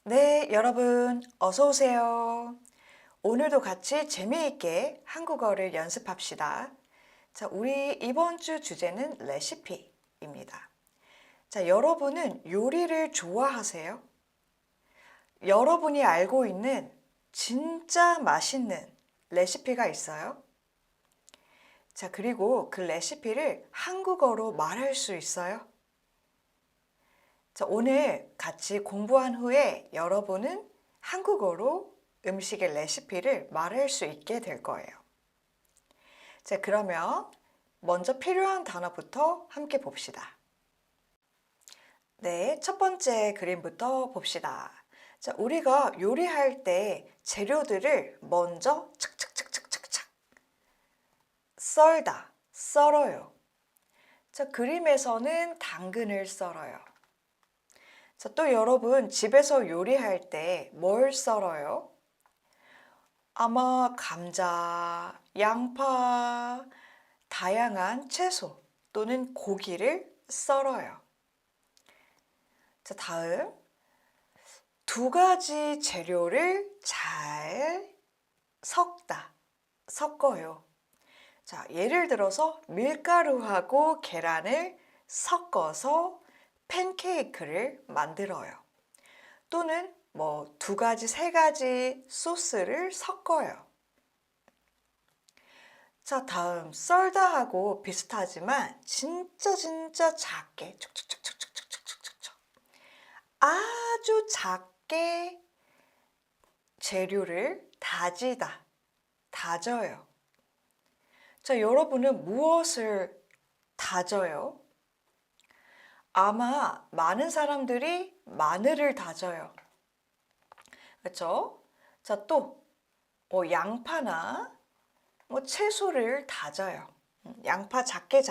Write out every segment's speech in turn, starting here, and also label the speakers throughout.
Speaker 1: 네, 여러분, 어서 오세요. 오늘도 같이 재미있게 한국어를 연습합시다. 자, 우리 이번 주 주제는 레시피입니다. 자, 여러분은 요리를 좋아하세요? 여러분이 알고 있는 진짜 맛있는 레시피가 있어요? 자, 그리고 그 레시피를 한국어로 말할 수 있어요? 자, 오늘 같이 공부한 후에 여러분은 한국어로 음식의 레시피를 말할 수 있게 될 거예요. 자, 그러면 먼저 필요한 단어부터 함께 봅시다. 네, 첫 번째 그림부터 봅시다. 자, 우리가 요리할 때 재료들을 먼저 착착착착착착 썰어요. 자, 그림에서는 당근을 썰어요. 자, 또 여러분 집에서 요리할 때 뭘 썰어요? 아마 감자, 양파, 다양한 채소 또는 고기를 썰어요. 자, 다음 두 가지 재료를 잘 섞어요. 자, 예를 들어서 밀가루하고 계란을 섞어서 팬케이크를 만들어요. 또는 뭐 두 가지, 세 가지 소스를 섞어요. 자, 다음 썰다하고 비슷하지만 진짜 작게 촉촉촉촉촉촉촉촉 아주 작게 재료를 다져요. 자, 여러분은 무엇을 다져요? 아마 많은 사람들이 마늘을 다져요. 그렇죠? 자, 또 양파나 채소를 다져요. 양파 작게.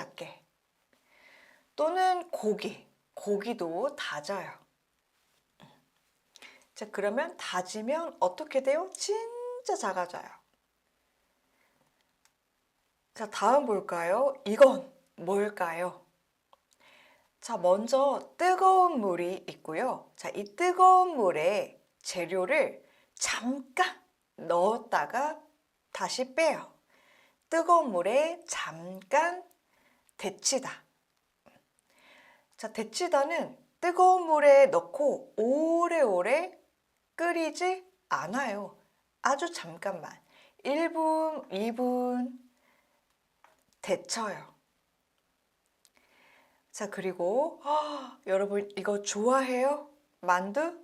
Speaker 1: 또는 고기도 다져요. 자, 그러면 다지면 어떻게 돼요? 진짜 작아져요. 자, 다음 볼까요? 이건 뭘까요? 자, 먼저 뜨거운 물이 있고요. 자, 이 뜨거운 물에 재료를 잠깐 넣었다가 다시 빼요. 뜨거운 물에 잠깐 데치다. 자, 데치다는 뜨거운 물에 넣고 오래오래 끓이지 않아요. 아주 잠깐만. 1분, 2분 데쳐요. 자, 그리고 여러분 이거 좋아해요? 만두?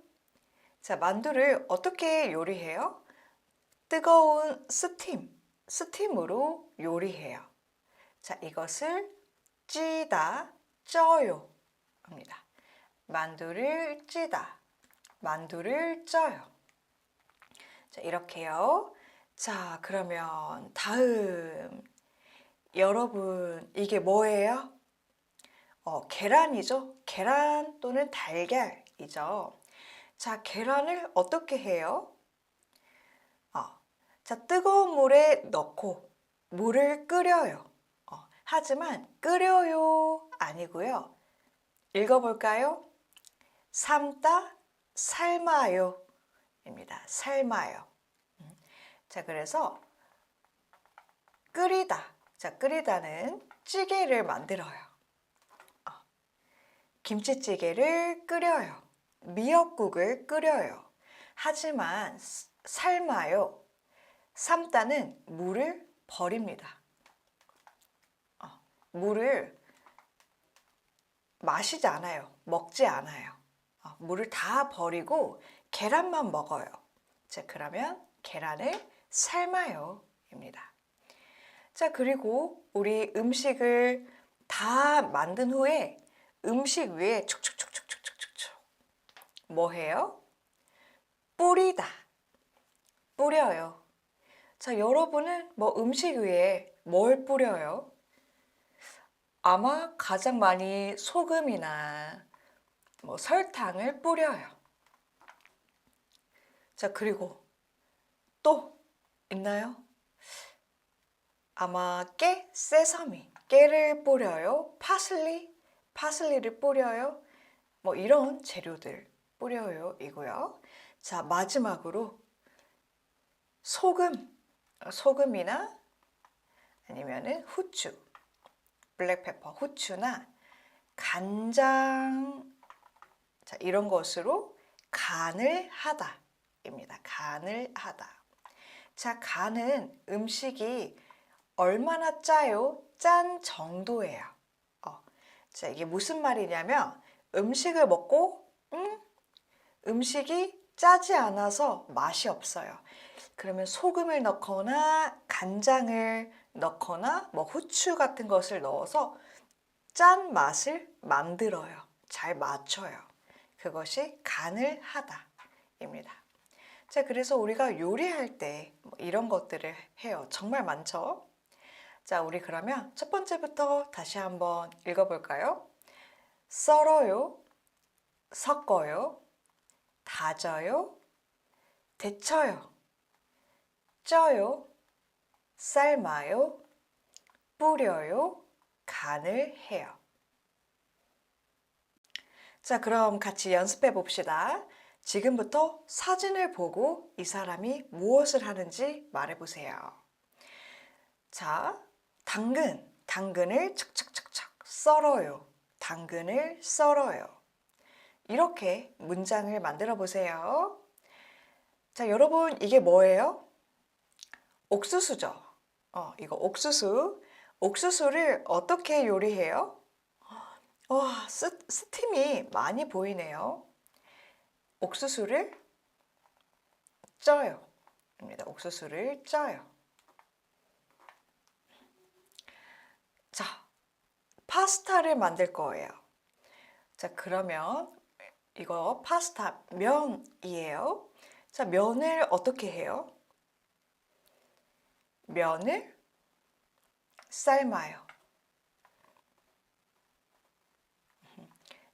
Speaker 1: 자, 만두를 어떻게 요리해요? 뜨거운 스팀으로 요리해요. 자, 이것을 쪄요 합니다. 만두를 쪄요. 자, 이렇게요. 자, 그러면 다음 여러분 이게 뭐예요? 계란이죠. 계란 또는 달걀이죠. 자, 계란을 어떻게 해요? 자, 뜨거운 물에 넣고 물을 끓여요. 하지만 끓여요 아니고요. 읽어볼까요? 삶다, 삶아요 입니다. 삶아요. 자, 그래서 끓이다. 자, 끓이다는 찌개를 만들어요. 김치찌개를 끓여요. 미역국을 끓여요. 하지만 삶아요. 삶다는 물을 버립니다. 물을 마시지 않아요. 먹지 않아요. 물을 다 버리고 계란만 먹어요. 자, 그러면 계란을 삶아요 입니다. 자, 그리고 우리 음식을 다 만든 후에 음식 위에 촉촉촉촉촉촉촉 뭐 해요? 뿌려요. 자, 여러분은 뭐 음식 위에 뭘 뿌려요? 아마 가장 많이 소금이나 설탕을 뿌려요. 자, 그리고 또 있나요? 아마 깨를 뿌려요. 파슬리를 뿌려요. 이런 재료들. 뿌려요 이고요. 자, 마지막으로 소금이나 아니면은 후추, 블랙페퍼, 후추나 간장, 자, 이런 것으로 간을 하다입니다. 간을 하다. 자, 간은 음식이 얼마나 짜요? 짠 정도예요. 자, 이게 무슨 말이냐면 음식을 먹고 음식이 짜지 않아서 맛이 없어요. 그러면 소금을 넣거나 간장을 넣거나 뭐 후추 같은 것을 넣어서 짠 맛을 만들어요. 잘 맞춰요. 그것이 간을 하다입니다. 자, 그래서 우리가 요리할 때 뭐 이런 것들을 해요. 정말 많죠? 자, 우리 그러면 첫 번째부터 다시 한번 읽어볼까요? 썰어요, 섞어요, 다져요, 데쳐요, 쪄요, 삶아요, 뿌려요, 간을 해요. 자, 그럼 같이 연습해 봅시다. 지금부터 사진을 보고 이 사람이 무엇을 하는지 말해 보세요. 자, 당근을 척척척척 썰어요. 당근을 썰어요. 이렇게 문장을 만들어 보세요. 자, 여러분 이게 뭐예요? 옥수수죠. 이거 옥수수. 옥수수를 어떻게 요리해요? 와, 스팀이 많이 보이네요. 옥수수를 쪄요. 입니다. 옥수수를 쪄요. 자, 파스타를 만들 거예요. 자, 그러면 이거 파스타 면이에요. 자, 면을 어떻게 해요? 면을 삶아요.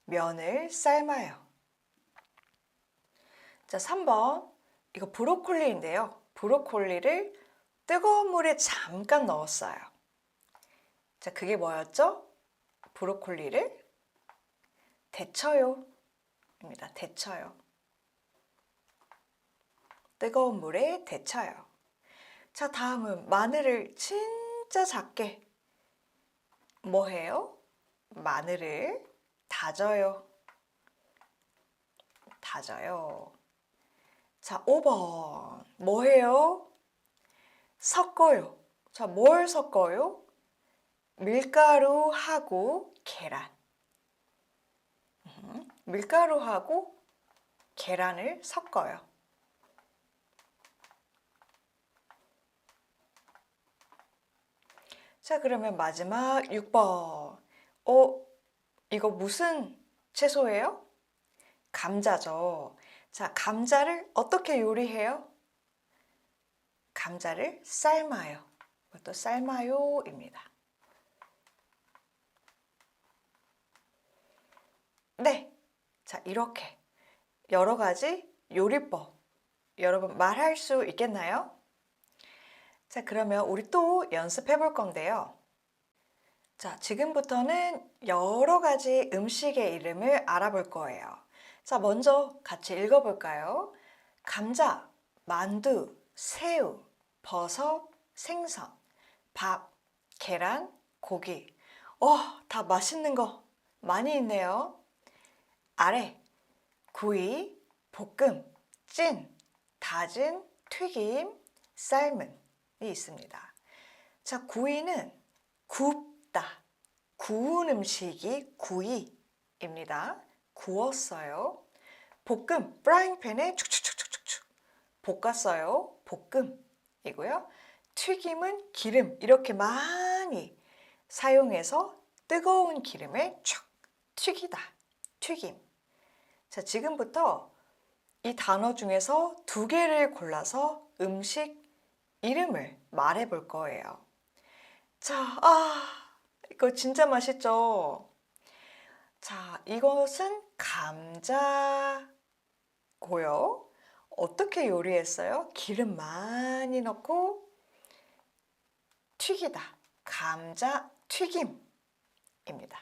Speaker 1: 면을 삶아요. 자, 3번. 이거 브로콜리인데요. 브로콜리를 뜨거운 물에 잠깐 넣었어요. 자, 그게 뭐였죠? 브로콜리를 데쳐요. 입니다. 데쳐요. 뜨거운 물에 데쳐요. 자, 다음은 마늘을 진짜 작게 뭐 해요? 마늘을 다져요. 다져요. 자, 5번. 뭐 해요? 섞어요. 자, 뭘 섞어요? 밀가루하고 계란. 밀가루하고 계란을 섞어요. 자, 그러면 마지막 6번. 이거 무슨 채소예요? 감자죠. 자, 감자를 어떻게 요리해요? 감자를 삶아요. 이것도 삶아요입니다. 네. 자, 이렇게 여러 가지 요리법 여러분 말할 수 있겠나요? 자, 그러면 우리 또 연습해 볼 건데요. 자, 지금부터는 여러 가지 음식의 이름을 알아볼 거예요. 자, 먼저 같이 읽어볼까요? 감자, 만두, 새우, 버섯, 생선, 밥, 계란, 고기. 다 맛있는 거 많이 있네요. 아래, 구이, 볶음, 찐, 다진, 튀김, 삶은 이 있습니다. 자, 구이는 굽다. 구운 음식이 구이입니다. 구웠어요. 볶음, 프라이팬에 축축축축축 볶았어요. 볶음이고요. 튀김은 기름 이렇게 많이 사용해서 뜨거운 기름에 촥 튀기다. 튀김. 자, 지금부터 이 단어 중에서 2개를 골라서 음식 이름을 말해 볼 거예요. 자, 이거 진짜 맛있죠? 자, 이것은 감자고요. 어떻게 요리했어요? 기름 많이 넣고 튀기다. 감자 튀김입니다.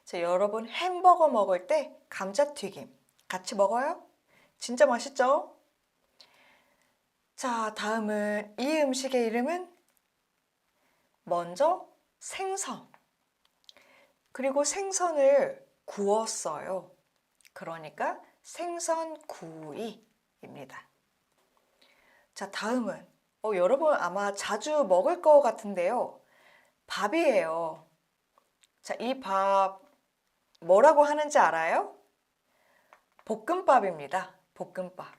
Speaker 1: 자, 여러분 햄버거 먹을 때 감자튀김 같이 먹어요? 진짜 맛있죠? 자, 다음은 이 음식의 이름은 먼저 생선. 그리고 생선을 구웠어요. 그러니까 생선구이입니다. 자, 다음은 여러분 아마 자주 먹을 것 같은데요. 밥이에요. 자, 이 밥 뭐라고 하는지 알아요? 볶음밥입니다. 볶음밥.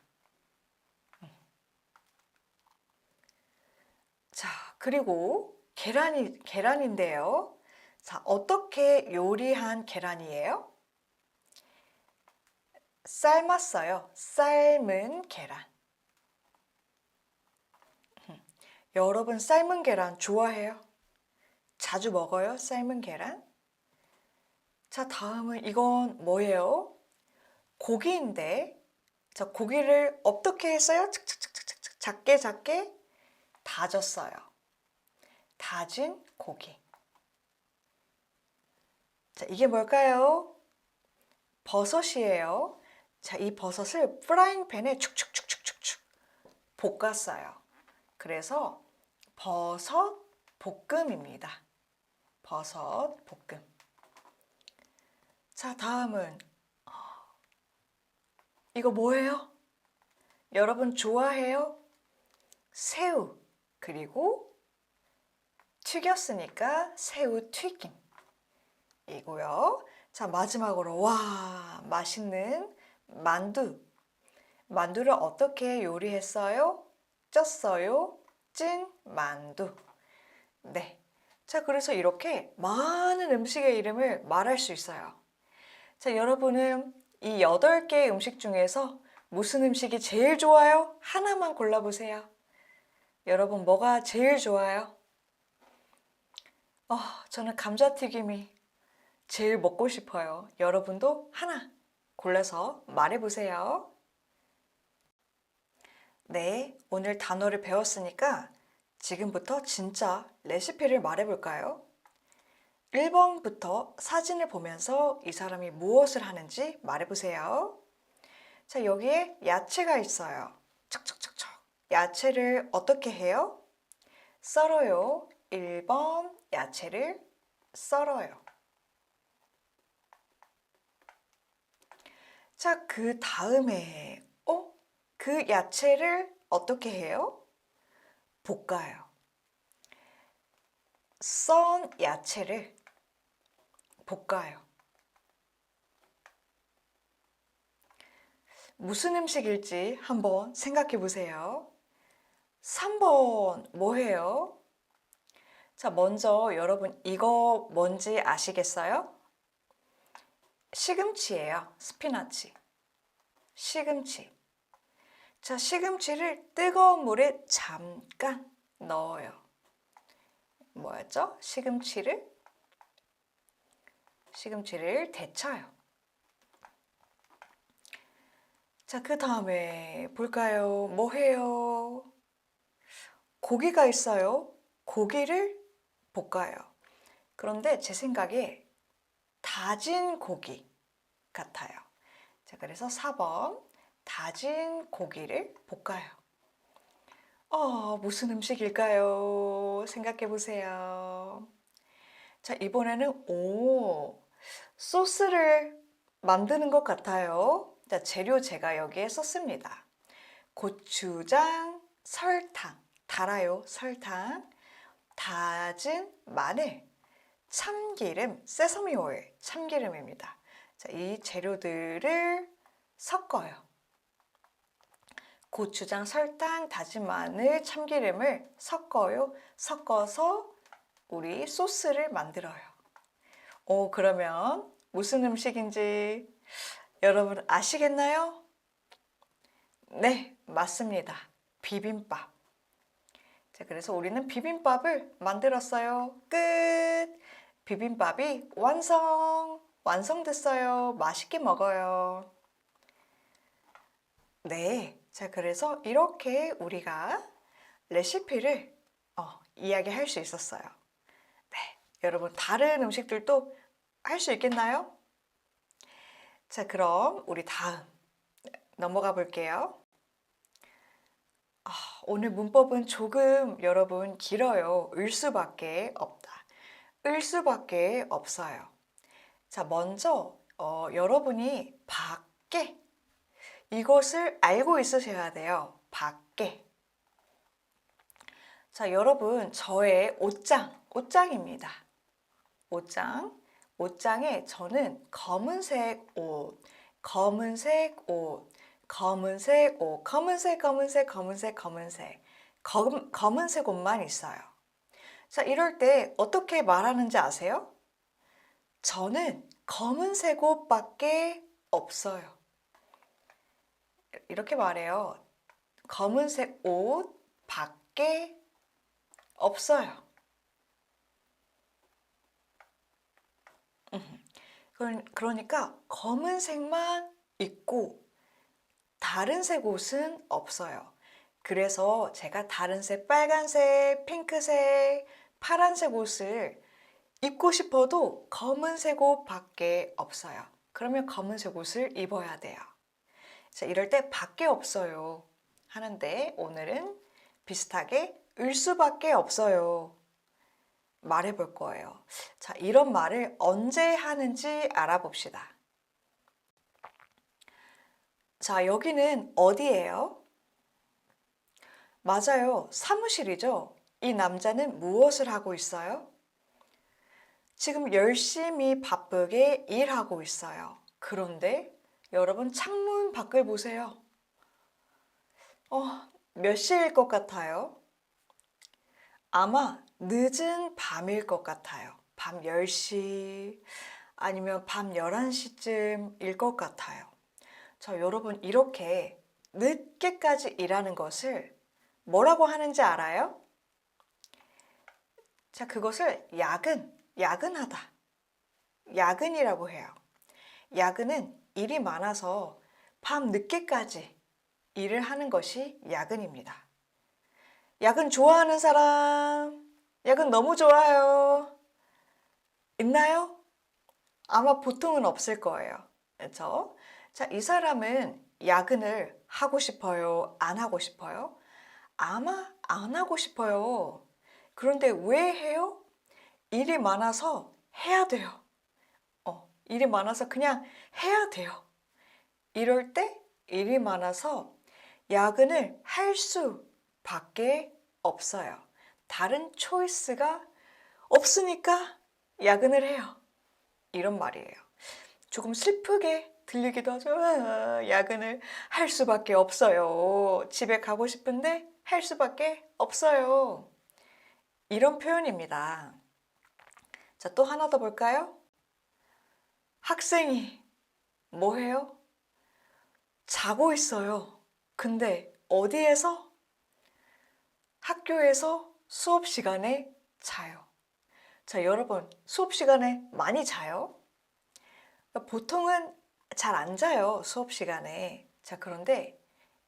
Speaker 1: 자, 그리고 계란인데요. 자, 어떻게 요리한 계란이에요? 삶았어요. 삶은 계란. 여러분 삶은 계란 좋아해요? 자주 먹어요? 삶은 계란? 자, 다음은 이건 뭐예요? 고기인데, 자, 고기를 어떻게 했어요? 착착착착착 작게 작게 다졌어요. 다진 고기. 자, 이게 뭘까요? 버섯이에요. 자, 이 버섯을 프라이팬에 축축축축축축 볶았어요. 그래서 버섯 볶음입니다. 버섯 볶음. 자, 다음은 이거 뭐예요? 여러분 좋아해요? 새우. 그리고 튀겼으니까 새우 튀김. 이고요. 자, 마지막으로 와, 맛있는 만두. 만두를 어떻게 요리했어요? 쪘어요. 찐 만두. 네. 자, 그래서 이렇게 많은 음식의 이름을 말할 수 있어요. 자, 여러분은 이 8개의 음식 중에서 무슨 음식이 제일 좋아요? 하나만 골라보세요. 여러분 뭐가 제일 좋아요? 저는 감자튀김이 제일 먹고 싶어요. 여러분도 하나 골라서 말해보세요. 네, 오늘 단어를 배웠으니까 지금부터 진짜 레시피를 말해볼까요? 1번부터 사진을 보면서 이 사람이 무엇을 하는지 말해보세요. 자, 여기에 야채가 있어요. 척척척척. 야채를 어떻게 해요? 썰어요. 1번 야채를 썰어요. 자, 그 다음에 그 야채를 어떻게 해요? 볶아요. 썬 야채를 볶아요. 무슨 음식일지 한번 생각해 보세요. 3번 뭐예요? 자, 먼저 여러분 이거 뭔지 아시겠어요? 시금치예요. 스피나치. 시금치. 자, 시금치를 뜨거운 물에 잠깐 넣어요. 뭐였죠? 시금치를 데쳐요. 자, 그 다음에 볼까요? 뭐 해요? 고기가 있어요. 고기를 볶아요. 그런데 제 생각에 다진 고기 같아요. 자, 그래서 4번 다진 고기를 볶아요. 무슨 음식일까요? 생각해 보세요. 자, 이번에는 소스를 만드는 것 같아요. 자, 재료 제가 여기에 썼습니다. 고추장, 설탕, 달아요, 설탕, 다진 마늘, 참기름, 세서미 오일, 참기름입니다. 자, 이 재료들을 섞어요. 고추장, 설탕, 다진 마늘, 참기름을 섞어요. 섞어서 우리 소스를 만들어요. 그러면 무슨 음식인지 여러분 아시겠나요? 네, 맞습니다. 비빔밥. 자, 그래서 우리는 비빔밥을 만들었어요. 끝! 비빔밥이 완성됐어요. 맛있게 먹어요. 네, 자, 그래서 이렇게 우리가 레시피를 이야기할 수 있었어요. 네, 여러분 다른 음식들도 할 수 있겠나요? 자, 그럼 우리 다음 넘어가 볼게요. 오늘 문법은 조금 여러분 길어요. 을 수밖에 없다. 을 수밖에 없어요. 자, 먼저 여러분이 밖에 이것을 알고 있으셔야 돼요. 밖에. 자, 여러분 저의 옷장입니다. 옷장에 저는 검은색 옷, 검은색 옷, 검은색 옷, 검은색 옷만 있어요. 자, 이럴 때 어떻게 말하는지 아세요? 저는 검은색 옷밖에 없어요. 이렇게 말해요. 검은색 옷 밖에 없어요. 그러니까 검은색만 있고 다른 색 옷은 없어요. 그래서 제가 다른 색, 빨간색, 핑크색, 파란색 옷을 입고 싶어도 검은색 옷밖에 없어요. 그러면 검은색 옷을 입어야 돼요. 자, 이럴 때 밖에 없어요 하는데 오늘은 비슷하게 을 수밖에 없어요 말해 볼 거예요. 자, 이런 말을 언제 하는지 알아봅시다. 자, 여기는 어디예요? 맞아요. 사무실이죠. 이 남자는 무엇을 하고 있어요? 지금 열심히 바쁘게 일하고 있어요. 그런데 여러분 창문 밖을 보세요. 몇 시일 것 같아요? 아마 늦은 밤일 것 같아요. 밤 10시 아니면 밤 11시쯤일 것 같아요. 자, 여러분 이렇게 늦게까지 일하는 것을 뭐라고 하는지 알아요? 자, 그것을 야근하다. 야근이라고 해요. 야근은 일이 많아서 밤 늦게까지 일을 하는 것이 야근입니다. 야근 좋아하는 사람, 야근 너무 좋아요. 있나요? 아마 보통은 없을 거예요. 그렇죠? 자, 이 사람은 야근을 하고 싶어요? 안 하고 싶어요? 아마 안 하고 싶어요. 그런데 왜 해요? 일이 많아서 해야 돼요. 일이 많아서 그냥 해야 돼요. 이럴 때 일이 많아서 야근을 할 수밖에 없어요. 다른 초이스가 없으니까 야근을 해요. 이런 말이에요. 조금 슬프게 들리기도 하죠. 야근을 할 수밖에 없어요. 집에 가고 싶은데 할 수밖에 없어요. 이런 표현입니다. 자, 또 하나 더 볼까요? 학생이 뭐 해요? 자고 있어요. 근데 어디에서? 학교에서 수업 시간에 자요. 자, 여러분 수업 시간에 많이 자요? 보통은 잘 안 자요, 수업 시간에. 자, 그런데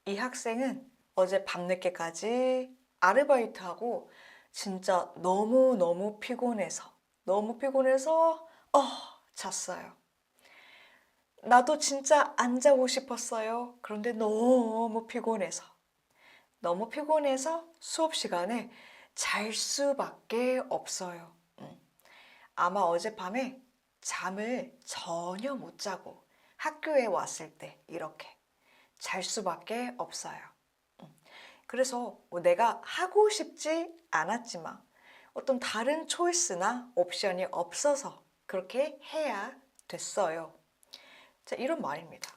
Speaker 1: 이 학생은 어제 밤늦게까지 아르바이트하고 진짜 너무 피곤해서 잤어요. 나도 진짜 안 자고 싶었어요. 그런데 너무 피곤해서 수업 시간에 잘 수밖에 없어요. 아마 어젯밤에 잠을 전혀 못 자고 학교에 왔을 때 이렇게 잘 수밖에 없어요. 그래서 내가 하고 싶지 않았지만 어떤 다른 초이스나 옵션이 없어서 그렇게 해야 됐어요. 자, 이런 말입니다.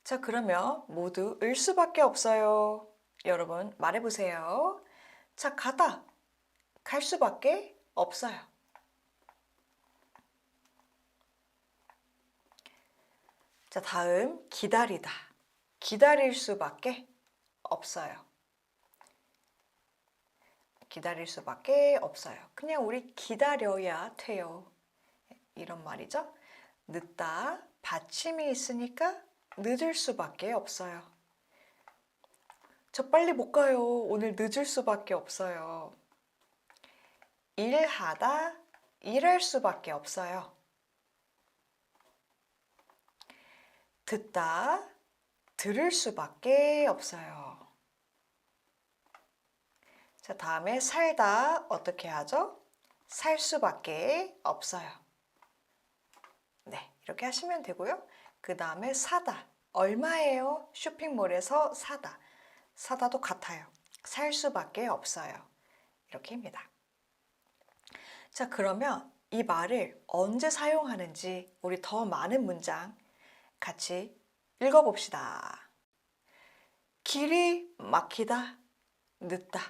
Speaker 1: 자, 그러면 모두 을 수밖에 없어요. 여러분 말해보세요. 자, 갈 수밖에 없어요. 자, 다음 기다리다. 기다릴 수밖에 없어요. 기다릴 수밖에 없어요. 그냥 우리 기다려야 돼요. 이런 말이죠. 늦다, 받침이 있으니까 늦을 수밖에 없어요. 저 빨리 못 가요. 오늘 늦을 수밖에 없어요. 일하다, 일할 수밖에 없어요. 듣다, 들을 수밖에 없어요. 자, 다음에 살다 어떻게 하죠? 살 수밖에 없어요. 네, 이렇게 하시면 되고요. 그 다음에 사다. 얼마예요? 쇼핑몰에서 사다. 사다도 같아요. 살 수밖에 없어요. 이렇게입니다. 자, 그러면 이 말을 언제 사용하는지 우리 더 많은 문장 같이 읽어봅시다. 길이 막히다, 늦다.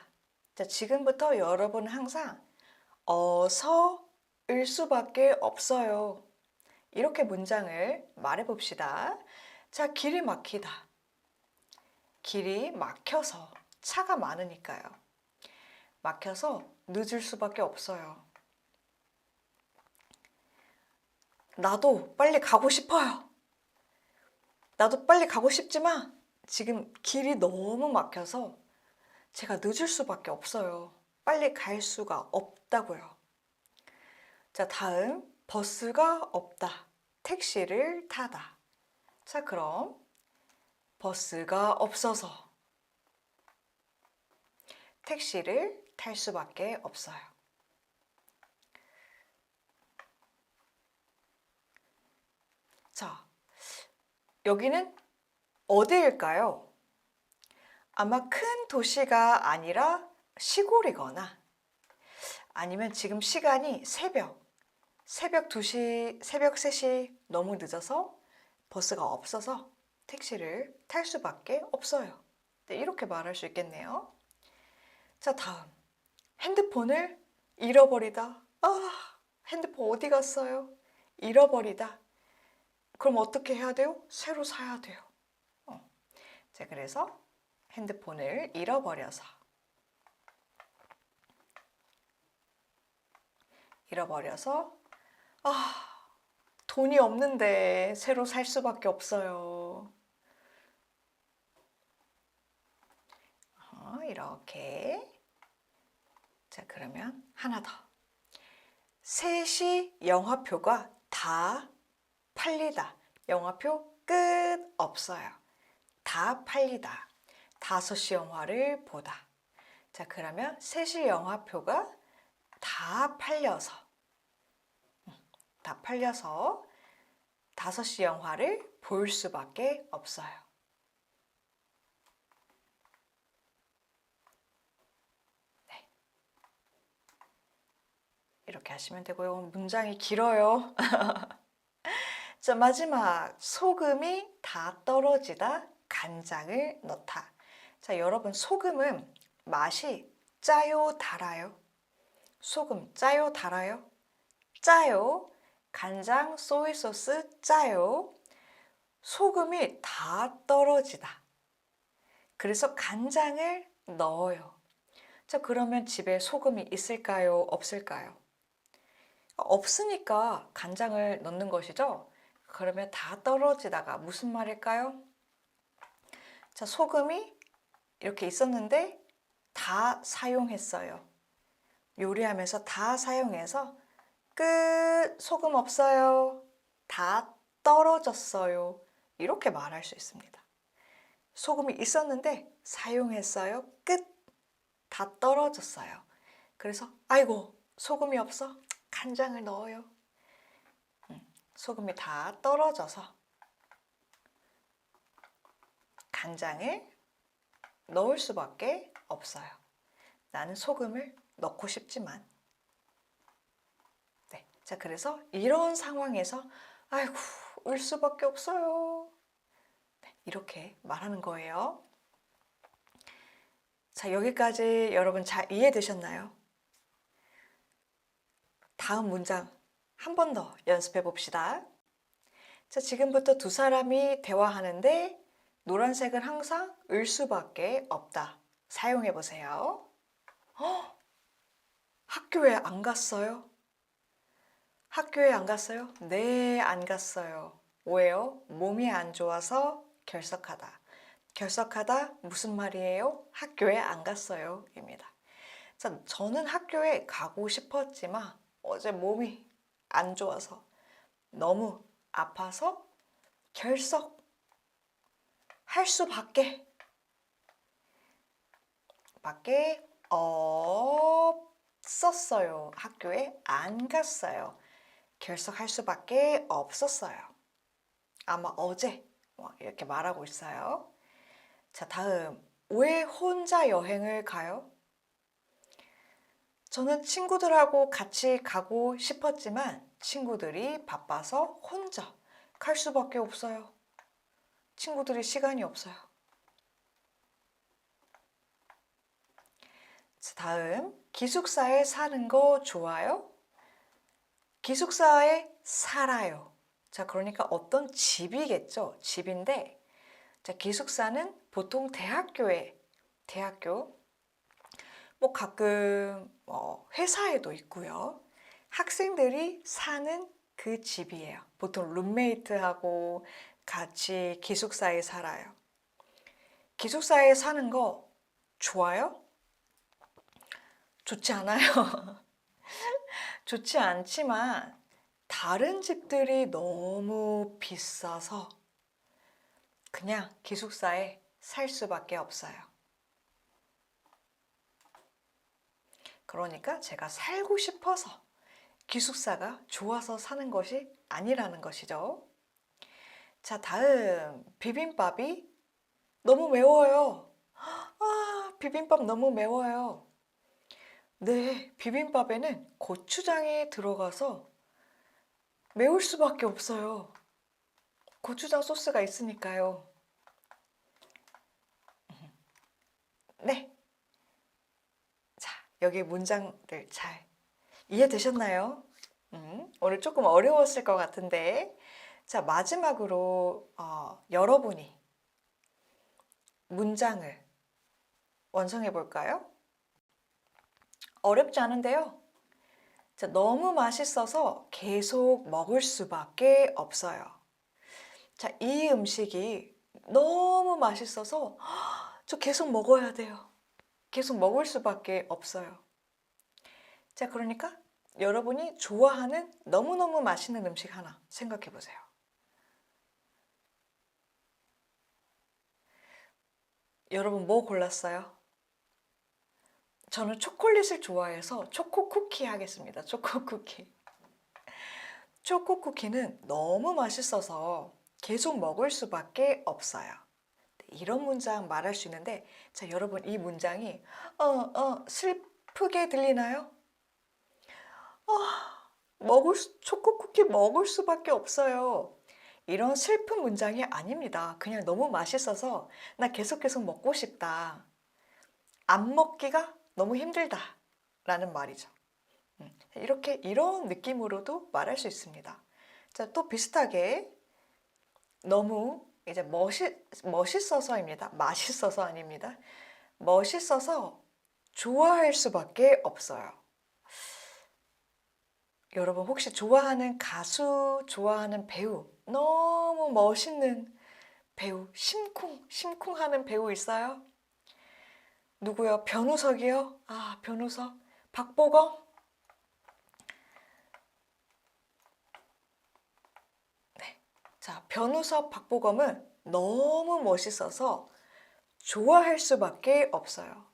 Speaker 1: 자, 지금부터 여러분 항상 어서일 수밖에 없어요. 이렇게 문장을 말해봅시다. 자, 길이 막히다. 길이 막혀서 차가 많으니까요. 막혀서 늦을 수밖에 없어요. 나도 빨리 가고 싶어요. 나도 빨리 가고 싶지만 지금 길이 너무 막혀서 제가 늦을 수밖에 없어요. 빨리 갈 수가 없다고요. 자, 다음 버스가 없다. 택시를 타다. 자, 그럼 버스가 없어서 택시를 탈 수밖에 없어요. 자, 여기는 어디일까요? 아마 큰 도시가 아니라 시골이거나 아니면 지금 시간이 새벽 2시, 새벽 3시 너무 늦어서 버스가 없어서 택시를 탈 수밖에 없어요. 네, 이렇게 말할 수 있겠네요. 자, 다음. 핸드폰을 잃어버리다. 아, 핸드폰 어디 갔어요? 잃어버리다. 그럼 어떻게 해야 돼요? 새로 사야 돼요. 자, 그래서 핸드폰을 잃어버려서 돈이 없는데 새로 살 수밖에 없어요. 이렇게. 자, 그러면 하나 더. 3시 영화표가 다 팔리다. 영화표 끝 없어요. 다 팔리다. 5시 영화를 보다. 자, 그러면 3시 영화표가 다 팔려서 5시 영화를 볼 수밖에 없어요. 네. 이렇게 하시면 되고요. 문장이 길어요. 자, 마지막. 소금이 다 떨어지다. 간장을 넣다. 자, 여러분, 소금은 맛이 짜요, 달아요? 소금 짜요, 달아요? 짜요. 간장, 소이소스 짜요. 소금이 다 떨어지다. 그래서 간장을 넣어요. 자, 그러면 집에 소금이 있을까요? 없을까요? 없으니까 간장을 넣는 것이죠. 그러면 다 떨어지다가 무슨 말일까요? 자, 소금이 이렇게 있었는데 다 사용했어요. 요리하면서 다 사용해서 끝, 소금 없어요. 다 떨어졌어요. 이렇게 말할 수 있습니다. 소금이 있었는데 사용했어요. 끝, 다 떨어졌어요. 그래서 아이고, 소금이 없어? 간장을 넣어요. 소금이 다 떨어져서 간장을 넣을 수밖에 없어요. 나는 소금을 넣고 싶지만. 네. 자, 그래서 이런 상황에서 아이고, 울 수밖에 없어요. 네, 이렇게 말하는 거예요. 자, 여기까지 여러분 잘 이해되셨나요? 다음 문장 한 번 더 연습해 봅시다. 자, 지금부터 두 사람이 대화하는데 노란색은 항상 을 수밖에 없다. 사용해 보세요. 학교에 안 갔어요? 학교에 안 갔어요? 네, 안 갔어요. 왜요? 몸이 안 좋아서 결석하다. 결석하다 무슨 말이에요? 학교에 안 갔어요. 입니다. 자, 저는 학교에 가고 싶었지만 어제 몸이 안 좋아서 너무 아파서 할 수밖에 없었어요. 학교에 안 갔어요. 결석할 수밖에 없었어요. 아마 어제 이렇게 말하고 있어요. 자, 다음. 왜 혼자 여행을 가요? 저는 친구들하고 같이 가고 싶었지만 친구들이 바빠서 혼자 갈 수밖에 없어요. 친구들이 시간이 없어요. 자, 다음. 기숙사에 사는 거 좋아요? 기숙사에 살아요. 자, 그러니까 어떤 집이겠죠. 집인데, 자, 기숙사는 보통 대학교, 뭐 가끔 회사에도 있고요. 학생들이 사는 그 집이에요. 보통 룸메이트하고 같이 기숙사에 살아요. 기숙사에 사는 거 좋아요? 좋지 않아요. 좋지 않지만 다른 집들이 너무 비싸서 그냥 기숙사에 살 수밖에 없어요. 그러니까 제가 살고 싶어서 기숙사가 좋아서 사는 것이 아니라는 것이죠. 자, 다음. 비빔밥이 너무 매워요. 비빔밥 너무 매워요. 네, 비빔밥에는 고추장이 들어가서 매울 수밖에 없어요. 고추장 소스가 있으니까요. 네. 자, 여기 문장들 잘 이해되셨나요? 오늘 조금 어려웠을 것 같은데. 자, 마지막으로 여러분이 문장을 완성해 볼까요? 어렵지 않은데요. 자, 너무 맛있어서 계속 먹을 수밖에 없어요. 자, 이 음식이 너무 맛있어서 저 계속 먹어야 돼요. 계속 먹을 수밖에 없어요. 자, 그러니까 여러분이 좋아하는 너무너무 맛있는 음식 하나 생각해 보세요. 여러분 뭐 골랐어요? 저는 초콜릿을 좋아해서 초코 쿠키 하겠습니다. 초코 쿠키. 초코 쿠키는 너무 맛있어서 계속 먹을 수밖에 없어요. 이런 문장 말할 수 있는데, 자, 여러분 이 문장이 슬프게 들리나요? 초코 쿠키 먹을 수밖에 없어요. 이런 슬픈 문장이 아닙니다. 그냥 너무 맛있어서 나 계속 먹고 싶다. 안 먹기가 너무 힘들다. 라는 말이죠. 이렇게 이런 느낌으로도 말할 수 있습니다. 자, 또 비슷하게 너무 이제 멋있어서입니다. 맛있어서 아닙니다. 멋있어서 좋아할 수밖에 없어요. 여러분 혹시 좋아하는 가수, 좋아하는 배우, 너무 멋있는 배우, 심쿵하는 배우 있어요? 누구요? 변우석이요? 변우석. 박보검? 네. 자, 변우석, 박보검은 너무 멋있어서 좋아할 수밖에 없어요.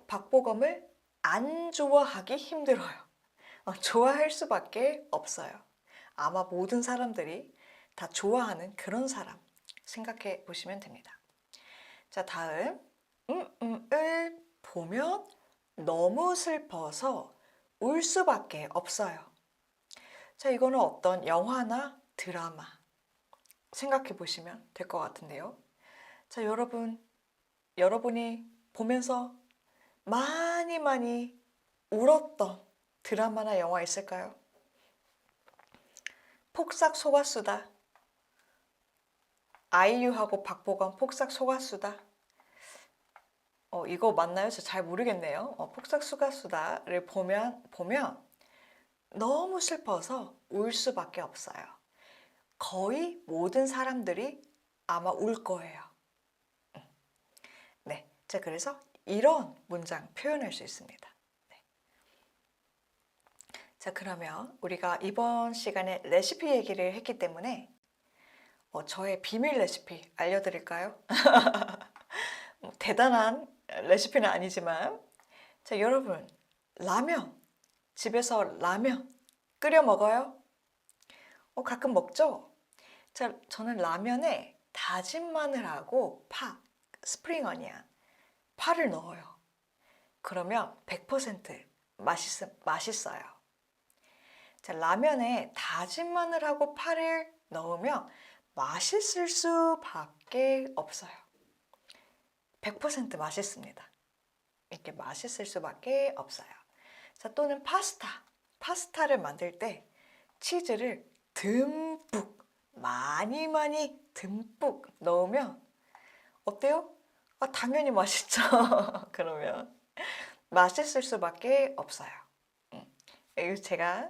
Speaker 1: 박보검을 안 좋아하기 힘들어요. 좋아할 수밖에 없어요. 아마 모든 사람들이 다 좋아하는 그런 사람 생각해 보시면 됩니다. 자, 다음. 을 보면 너무 슬퍼서 울 수밖에 없어요. 자, 이거는 어떤 영화나 드라마 생각해 보시면 될 것 같은데요. 자, 여러분이 보면서 많이 울었던 드라마나 영화 있을까요? 폭삭 속았수다. 아이유하고 박보검 폭삭 속았수다. 이거 맞나요? 저 잘 모르겠네요. 폭삭 속았수다를 보면 너무 슬퍼서 울 수밖에 없어요. 거의 모든 사람들이 아마 울 거예요. 네. 자, 그래서 이런 문장 표현할 수 있습니다. 네. 자, 그러면 우리가 이번 시간에 레시피 얘기를 했기 때문에 저의 비밀 레시피 알려드릴까요? 대단한 레시피는 아니지만, 자, 여러분, 라면, 집에서 라면 끓여 먹어요? 가끔 먹죠? 자, 저는 라면에 다진 마늘하고 파, 스프링 어니언, 파를 넣어요. 그러면 100% 맛있어요. 자, 라면에 다진 마늘하고 파를 넣으면 맛있을 수밖에 없어요. 100% 맛있습니다. 이렇게 맛있을 수밖에 없어요. 자, 또는 파스타를 만들 때 치즈를 듬뿍, 많이 듬뿍 넣으면 어때요? 당연히 맛있죠. 그러면 맛있을 수밖에 없어요. 이거 제가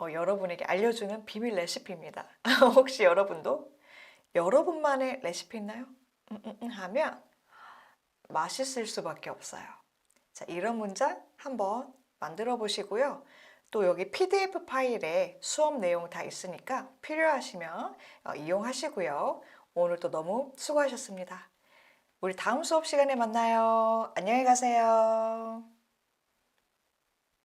Speaker 1: 여러분에게 알려주는 비밀 레시피입니다. 혹시 여러분도 여러분만의 레시피 있나요? 하면 맛있을 수밖에 없어요. 자, 이런 문장 한번 만들어 보시고요. 또 여기 PDF 파일에 수업 내용 다 있으니까 필요하시면 이용하시고요. 오늘도 너무 수고하셨습니다. 우리 다음 수업 시간에 만나요. 안녕히 가세요.